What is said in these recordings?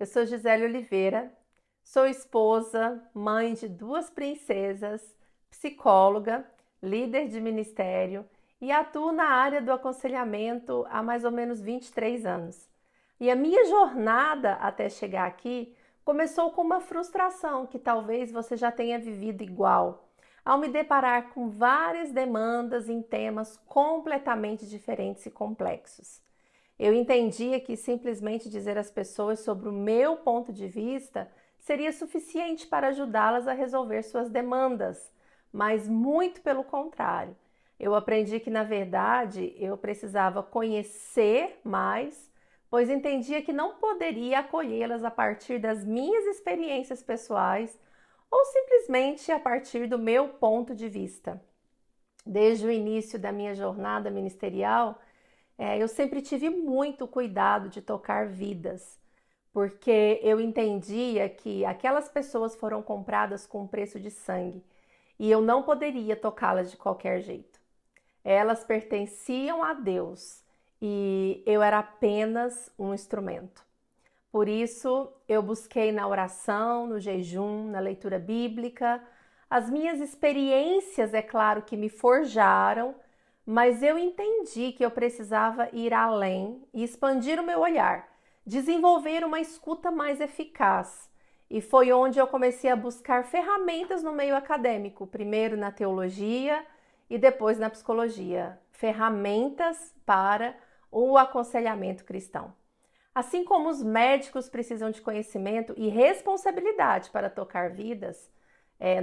Eu sou Gisele Oliveira, sou esposa, mãe de duas princesas, psicóloga, líder de ministério e atuo na área do aconselhamento há mais ou menos 23 anos. E a minha jornada até chegar aqui começou com uma frustração que talvez você já tenha vivido igual, ao me deparar com várias demandas em temas completamente diferentes e complexos. Eu entendia que simplesmente dizer às pessoas sobre o meu ponto de vista seria suficiente para ajudá-las a resolver suas demandas, mas muito pelo contrário. Eu aprendi que, na verdade, eu precisava conhecer mais, pois entendia que não poderia acolhê-las a partir das minhas experiências pessoais ou simplesmente a partir do meu ponto de vista. Desde o início da minha jornada ministerial, eu sempre tive muito cuidado de tocar vidas, porque eu entendia que aquelas pessoas foram compradas com um preço de sangue e eu não poderia tocá-las de qualquer jeito. Elas pertenciam a Deus e eu era apenas um instrumento. Por isso, eu busquei na oração, no jejum, na leitura bíblica. As minhas experiências, é claro, que me forjaram, mas eu entendi que eu precisava ir além e expandir o meu olhar, desenvolver uma escuta mais eficaz. E foi onde eu comecei a buscar ferramentas no meio acadêmico, primeiro na teologia e depois na psicologia, ferramentas para o aconselhamento cristão. Assim como os médicos precisam de conhecimento e responsabilidade para tocar vidas,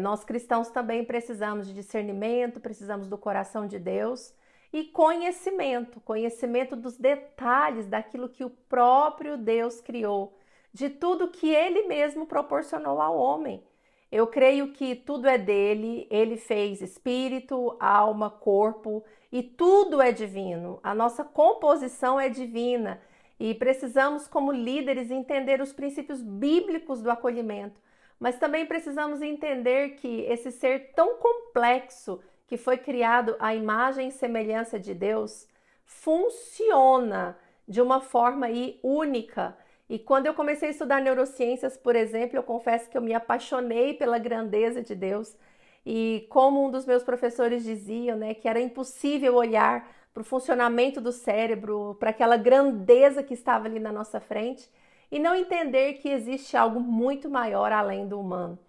nós cristãos também precisamos de discernimento, precisamos do coração de Deus e conhecimento dos detalhes daquilo que o próprio Deus criou, de tudo que Ele mesmo proporcionou ao homem. Eu creio que tudo é dele, Ele fez espírito, alma, corpo e tudo é divino. A nossa composição é divina. E precisamos, como líderes, entender os princípios bíblicos do acolhimento, mas também precisamos entender que esse ser tão complexo, que foi criado à imagem e semelhança de Deus, funciona de uma forma única. E quando eu comecei a estudar neurociências, por exemplo, eu confesso que eu me apaixonei pela grandeza de Deus. E como um dos meus professores diziam, né, que era impossível olhar para o funcionamento do cérebro, para aquela grandeza que estava ali na nossa frente e não entender que existe algo muito maior além do humano.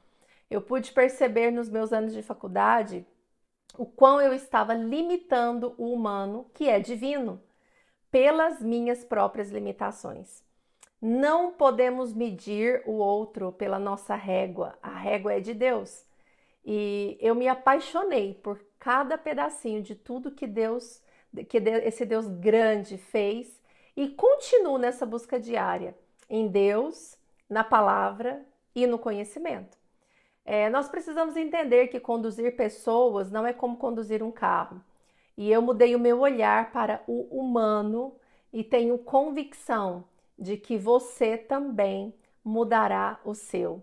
Eu pude perceber nos meus anos de faculdade o quão eu estava limitando o humano, que é divino, pelas minhas próprias limitações. Não podemos medir o outro pela nossa régua, a régua é de Deus. E eu me apaixonei por cada pedacinho de tudo que esse Deus grande fez e continuo nessa busca diária em Deus, na palavra e no conhecimento. Nós precisamos entender que conduzir pessoas não é como conduzir um carro. E eu mudei o meu olhar para o humano e tenho convicção de que você também mudará o seu.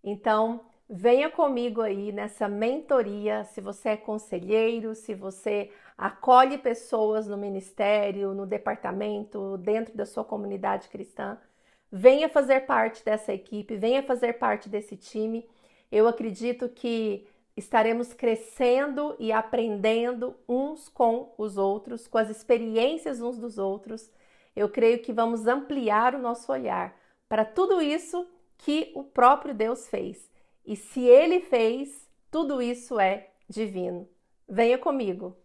Então, venha comigo aí nessa mentoria, se você é conselheiro, se você acolhe pessoas no ministério, no departamento, dentro da sua comunidade cristã, venha fazer parte dessa equipe, venha fazer parte desse time. Eu acredito que estaremos crescendo e aprendendo uns com os outros, com as experiências uns dos outros. Eu creio que vamos ampliar o nosso olhar para tudo isso que o próprio Deus fez. E se Ele fez, tudo isso é divino. Venha comigo!